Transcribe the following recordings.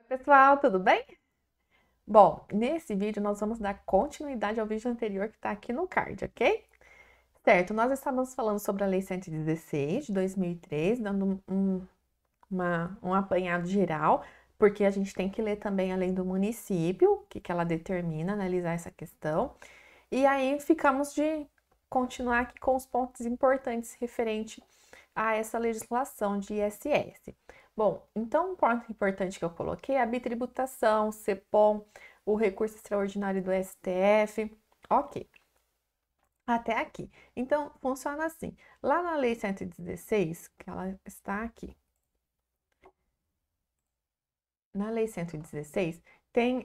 Pessoal, tudo bem? Bom, nesse vídeo nós vamos dar continuidade ao vídeo anterior que está aqui no card, ok? Certo, nós estávamos falando sobre a Lei 116 de 2003, dando um apanhado geral, porque a gente tem que ler também a lei do município, o que ela determina, analisar essa questão. E aí ficamos de continuar aqui com os pontos importantes referente a essa legislação de ISS. Bom, então um ponto importante que eu coloquei é a bitributação, CEPOM, o recurso extraordinário do STF. Ok, até aqui. Então, funciona assim. Lá na Lei 116, que ela está aqui, na Lei 116, tem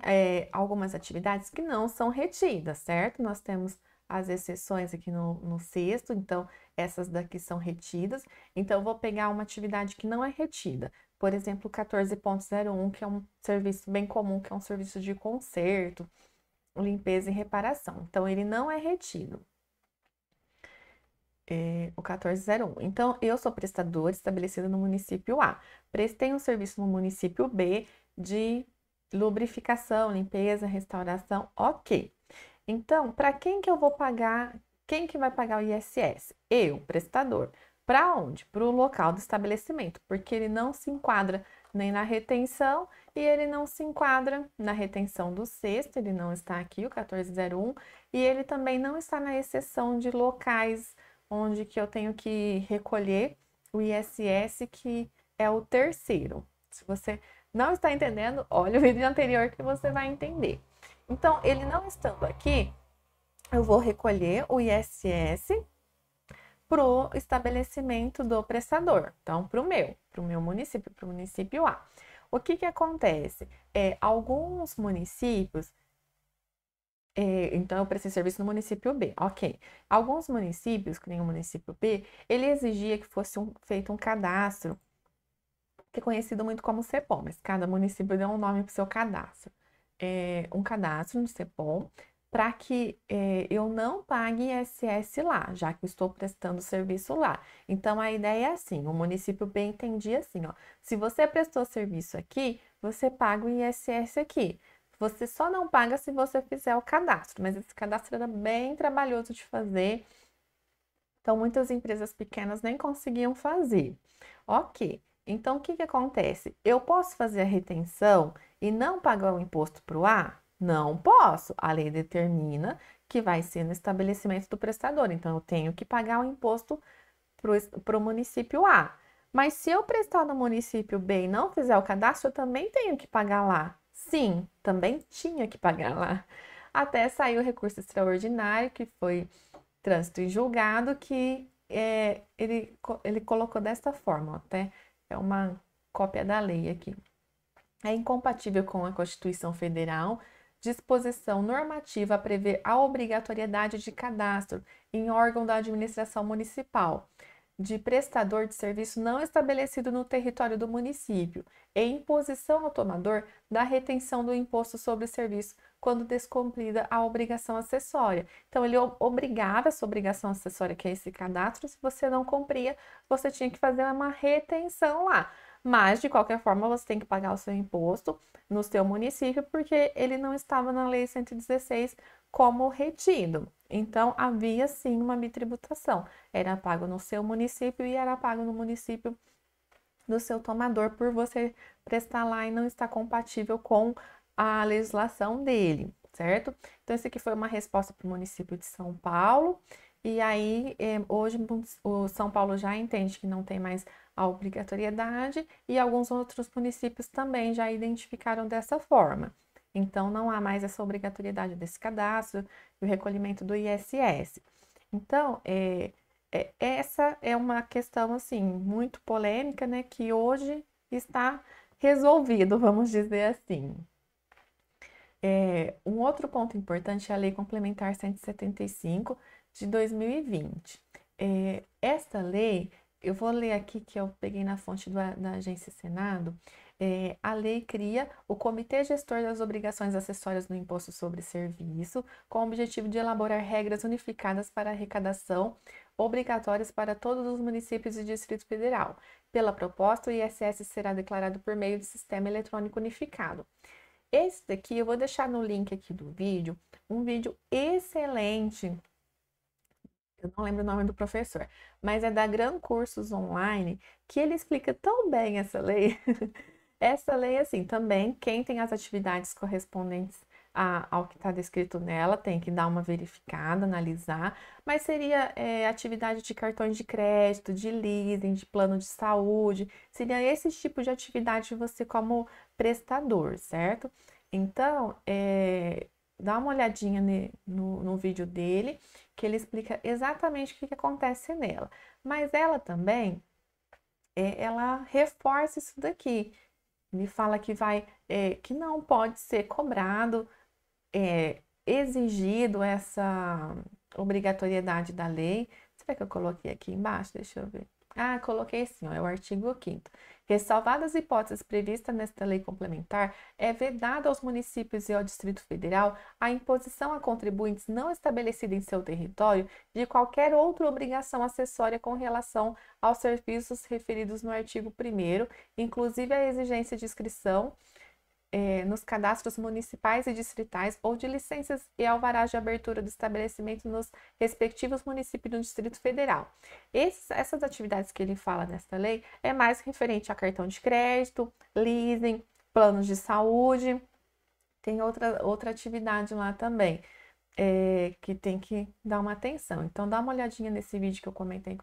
algumas atividades que não são retidas, certo? Nós temos as exceções aqui no sexto, então essas daqui são retidas. Então, eu vou pegar uma atividade que não é retida. Por exemplo, 14.01, que é um serviço bem comum, que é um serviço de conserto, limpeza e reparação. Então, ele não é retido. O 1401. Então, eu sou prestador estabelecido no município A. Prestei um serviço no município B de lubrificação, limpeza, restauração, ok. Então, para quem que eu vou pagar? Quem que vai pagar o ISS? Eu, prestador. Para onde? Para o local do estabelecimento, porque ele não se enquadra nem na retenção e ele não se enquadra na retenção do sexto, ele não está aqui, o 1401, e ele também não está na exceção de locais onde que eu tenho que recolher o ISS, que é o terceiro. Se você não está entendendo, olha o vídeo anterior que você vai entender. Então, ele não estando aqui, eu vou recolher o ISS para o estabelecimento do prestador. Então, para o meu município, para o município A. O que que acontece? Alguns municípios então, eu prestei serviço no município B, ok. Alguns municípios, que nem o município B, ele exigia que fosse feito um cadastro, que é conhecido muito como CEPOM, mas cada município deu um nome para o seu cadastro. Um cadastro no CEPOM, para que eu não pague ISS lá, já que eu estou prestando serviço lá. Então, a ideia é assim, o município B entendia assim, ó, se você prestou serviço aqui, você paga o ISS aqui. Você só não paga se você fizer o cadastro, mas esse cadastro era bem trabalhoso de fazer, então muitas empresas pequenas nem conseguiam fazer. Ok, então o que que acontece? Eu posso fazer a retenção e não pagar o imposto para o A? Não posso. A lei determina que vai ser no estabelecimento do prestador, então eu tenho que pagar o imposto para o município A. Mas se eu prestar no município B e não fizer o cadastro, eu também tenho que pagar lá. Sim, também tinha que pagar lá. Até sair o recurso extraordinário, que foi trânsito em julgado, que ele colocou desta forma, ó, até é uma cópia da lei aqui. É incompatível com a Constituição Federal disposição normativa a prever a obrigatoriedade de cadastro em órgão da administração municipal de prestador de serviço não estabelecido no território do município e imposição ao tomador da retenção do imposto sobre o serviço quando descumprida a obrigação acessória. Então, ele obrigava essa obrigação acessória, que é esse cadastro, se você não cumpria, você tinha que fazer uma retenção lá. Mas, de qualquer forma, você tem que pagar o seu imposto no seu município, porque ele não estava na Lei 116 como retido. Então, havia sim uma bitributação. Era pago no seu município e era pago no município do seu tomador por você prestar lá e não estar compatível com a legislação dele, certo? Então, esse aqui foi uma resposta para o município de São Paulo. E aí, hoje, o São Paulo já entende que não tem mais a obrigatoriedade e alguns outros municípios também já identificaram dessa forma. Então, não há mais essa obrigatoriedade desse cadastro e o recolhimento do ISS. Então, essa é uma questão, assim, muito polêmica, né, que hoje está resolvido, vamos dizer assim. Um outro ponto importante é a Lei Complementar 175 de 2020. Esta lei, eu vou ler aqui que eu peguei na fonte da Agência Senado. A lei cria o Comitê Gestor das Obrigações Acessórias no Imposto sobre Serviço, com o objetivo de elaborar regras unificadas para arrecadação obrigatórias para todos os municípios e Distrito Federal. Pela proposta, o ISS será declarado por meio do Sistema Eletrônico Unificado. Esse daqui eu vou deixar no link aqui do vídeo, um vídeo excelente. Eu não lembro o nome do professor, mas é da Gran Cursos Online, que ele explica tão bem essa lei. Essa lei, assim, também, quem tem as atividades correspondentes ao que está descrito nela, tem que dar uma verificada, analisar, mas seria atividade de cartões de crédito, de leasing, de plano de saúde, seria esse tipo de atividade você como prestador, certo? Então, dá uma olhadinha no vídeo dele, que ele explica exatamente o que acontece nela. Mas ela também, ela reforça isso daqui. Me fala que que não pode ser cobrado, exigido essa obrigatoriedade da lei. Será que eu coloquei aqui embaixo? Deixa eu ver. Ah, coloquei sim, ó, é o artigo 5º. Ressalvadas as hipóteses previstas nesta lei complementar, é vedado aos municípios e ao Distrito Federal a imposição a contribuintes não estabelecida em seu território de qualquer outra obrigação acessória com relação aos serviços referidos no artigo 1º, inclusive a exigência de inscrição nos cadastros municipais e distritais ou de licenças e alvarás de abertura do estabelecimento nos respectivos municípios do Distrito Federal. Essas atividades que ele fala nesta lei é mais referente a cartão de crédito, leasing, planos de saúde, tem outra atividade lá também. Que tem que dar uma atenção. Então, dá uma olhadinha nesse vídeo que eu comentei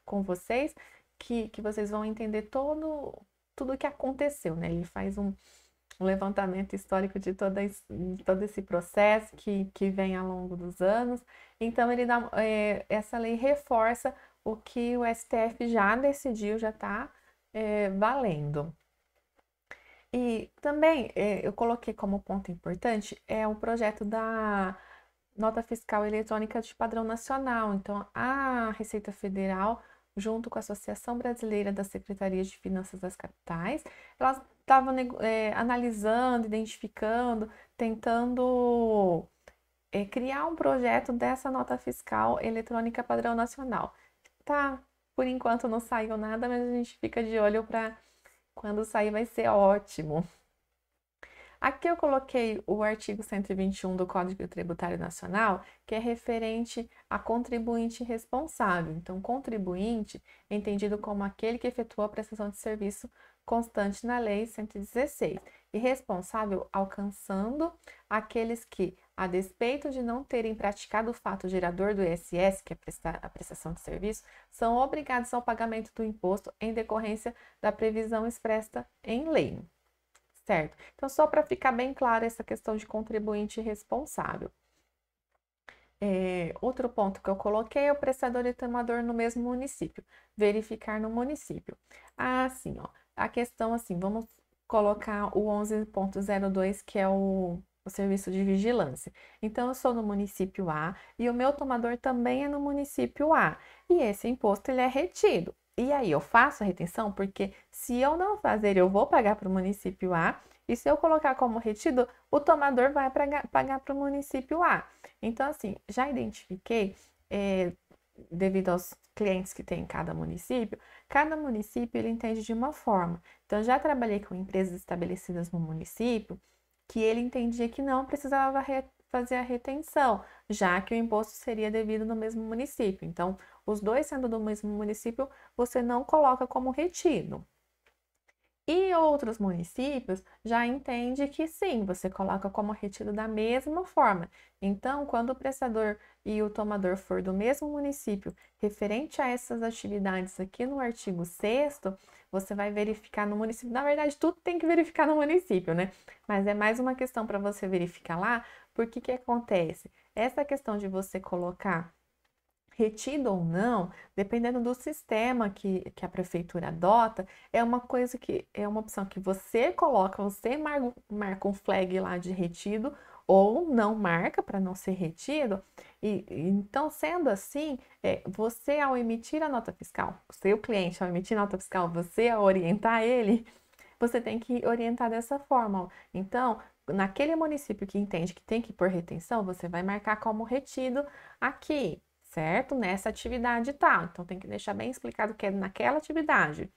com vocês, que vocês vão entender tudo o que aconteceu, né? Ele faz um levantamento histórico de todo esse processo que vem ao longo dos anos. Então, essa lei reforça o que o STF já decidiu, já está valendo. E também eu coloquei como ponto importante o projeto da nota fiscal eletrônica de padrão nacional. Então, a Receita Federal, junto com a Associação Brasileira das Secretarias de Finanças das Capitais, elas estavam analisando, identificando, tentando criar um projeto dessa nota fiscal eletrônica padrão nacional. Tá, por enquanto não saiu nada, mas a gente fica de olho para quando sair vai ser ótimo. Aqui eu coloquei o artigo 121 do Código Tributário Nacional, que é referente a contribuinte responsável. Então, contribuinte é entendido como aquele que efetua a prestação de serviço constante na Lei 116, e responsável alcançando aqueles que, a despeito de não terem praticado o fato gerador do ISS, que é a prestação de serviço, são obrigados ao pagamento do imposto em decorrência da previsão expressa em lei. Certo? Então, só para ficar bem claro essa questão de contribuinte responsável. Outro ponto que eu coloquei é o prestador e tomador no mesmo município. Verificar no município. Assim, ó, a questão assim, vamos colocar o 11.02, que é o serviço de vigilância. Então, eu sou no município A e o meu tomador também é no município A. E esse imposto, ele é retido. E aí, eu faço a retenção porque se eu não fazer, eu vou pagar para o município A, e se eu colocar como retido, o tomador vai pagar para o município A. Então, assim, já identifiquei, devido aos clientes que tem em cada município ele entende de uma forma. Então, já trabalhei com empresas estabelecidas no município que ele entendia que não precisava fazer a retenção, já que o imposto seria devido no mesmo município. Então, os dois sendo do mesmo município, você não coloca como retido. E outros municípios já entende que sim, você coloca como retido da mesma forma. Então, quando o prestador e o tomador for do mesmo município, referente a essas atividades aqui no artigo 6º, você vai verificar no município. Na verdade, tudo tem que verificar no município, né? Mas é mais uma questão para você verificar lá, porque que acontece? Essa questão de você colocar retido ou não, dependendo do sistema que a prefeitura adota, é uma opção que você coloca, você marca um flag lá de retido ou não marca para não ser retido. E então, sendo assim, você ao emitir a nota fiscal, o seu cliente ao emitir a nota fiscal, você ao orientar ele, você tem que orientar dessa forma. Ó. Então, naquele município que entende que tem que pôr retenção, você vai marcar como retido aqui, certo? Nessa atividade tal. Então, tem que deixar bem explicado que é naquela atividade.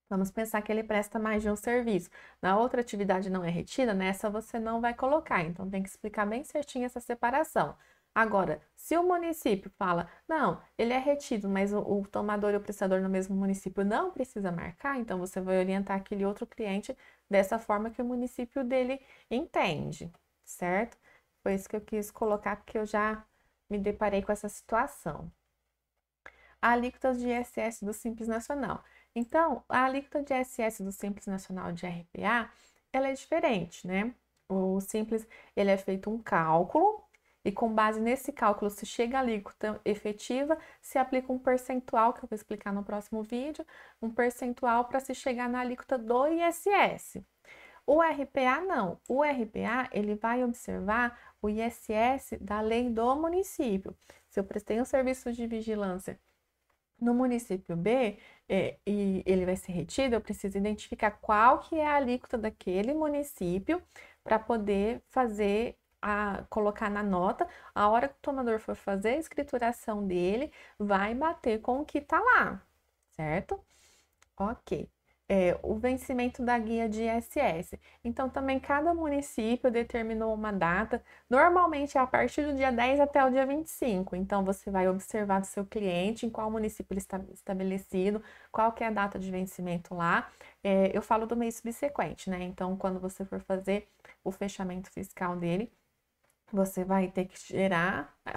Vamos pensar que ele presta mais de um serviço. Na outra atividade não é retida, nessa você não vai colocar. Então, tem que explicar bem certinho essa separação. Agora, se o município fala, não, ele é retido, mas o tomador e o prestador no mesmo município não precisa marcar, então você vai orientar aquele outro cliente dessa forma que o município dele entende, certo? Foi isso que eu quis colocar, porque eu já me deparei com essa situação. A alíquota de ISS do Simples Nacional. Então, a alíquota de ISS do Simples Nacional de RPA, ela é diferente, né? O Simples, ele é feito um cálculo e com base nesse cálculo, se chega a alíquota efetiva, se aplica um percentual, que eu vou explicar no próximo vídeo, um percentual para se chegar na alíquota do ISS. O RPA não. O RPA, ele vai observar o ISS da lei do município. Se eu prestei um serviço de vigilância no município B, e ele vai ser retido, eu preciso identificar qual que é a alíquota daquele município para poder colocar na nota. A hora que o tomador for fazer a escrituração dele, vai bater com o que está lá, certo? Ok. O vencimento da guia de ISS. Então, também cada município determinou uma data, normalmente é a partir do dia 10 até o dia 25. Então, você vai observar do seu cliente em qual município ele está estabelecido, qual que é a data de vencimento lá. Eu falo do mês subsequente, né? Então, quando você for fazer o fechamento fiscal dele, você vai ter que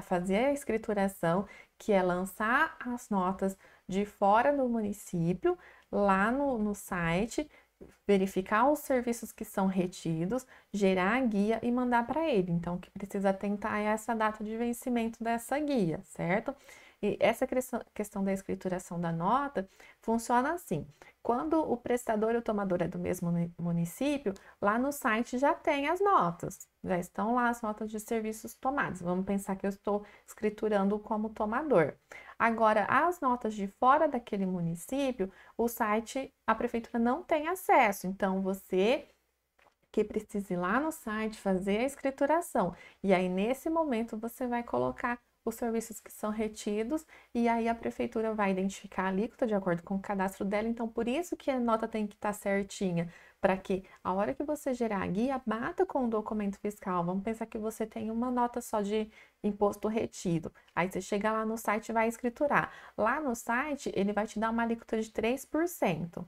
fazer a escrituração, que é lançar as notas de fora do município, lá no site, verificar os serviços que são retidos, gerar a guia e mandar para ele. Então, o que precisa atentar é essa data de vencimento dessa guia, certo? E essa questão da escrituração da nota funciona assim. Quando o prestador e o tomador é do mesmo município, lá no site já tem as notas, já estão lá as notas de serviços tomados. Vamos pensar que eu estou escriturando como tomador. Agora, as notas de fora daquele município, o site, a prefeitura não tem acesso. Então, você que precisa ir lá no site fazer a escrituração. E aí, nesse momento, você vai colocar os serviços que são retidos, e aí a prefeitura vai identificar a alíquota de acordo com o cadastro dela. Então, por isso que a nota tem que estar certinha, para que a hora que você gerar a guia, bata com o documento fiscal. Vamos pensar que você tem uma nota só de imposto retido. Aí você chega lá no site e vai escriturar. Lá no site, ele vai te dar uma alíquota de 3%.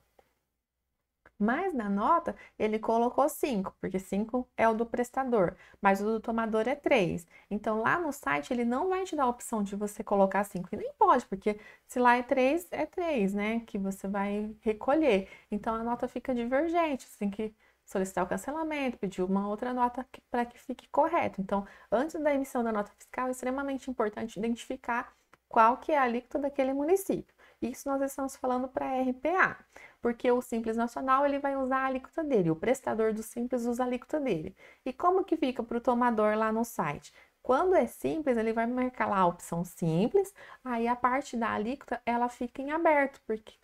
Mas na nota ele colocou 5, porque 5 é o do prestador, mas o do tomador é 3. Então lá no site ele não vai te dar a opção de você colocar 5, e nem pode, porque se lá é 3, né, que você vai recolher. Então a nota fica divergente, você tem que solicitar o cancelamento, pedir uma outra nota para que fique correto. Então, antes da emissão da nota fiscal, é extremamente importante identificar qual que é a alíquota daquele município. Isso nós estamos falando para RPA, porque o Simples Nacional ele vai usar a alíquota dele, o prestador do Simples usa a alíquota dele. E como que fica para o tomador lá no site? Quando é simples, ele vai marcar lá a opção simples, aí a parte da alíquota ela fica em aberto, porque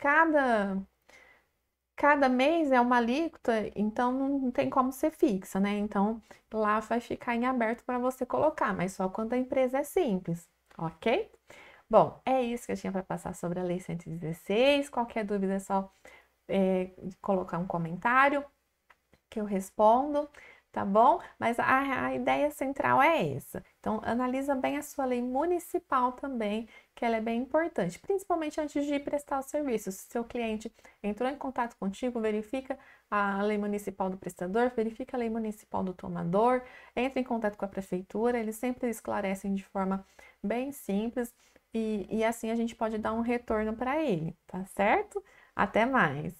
cada mês é uma alíquota, então não tem como ser fixa, né? Então lá vai ficar em aberto para você colocar, mas só quando a empresa é simples, ok? Bom, é isso que eu tinha para passar sobre a Lei 116. Qualquer dúvida é só colocar um comentário que eu respondo, tá bom? Mas a ideia central é essa. Então, analisa bem a sua lei municipal também, que ela é bem importante, principalmente antes de prestar o serviço. Se seu cliente entrou em contato contigo, verifica a lei municipal do prestador, verifica a lei municipal do tomador, entre em contato com a prefeitura, eles sempre esclarecem de forma bem simples e assim a gente pode dar um retorno para ele, tá certo? Até mais!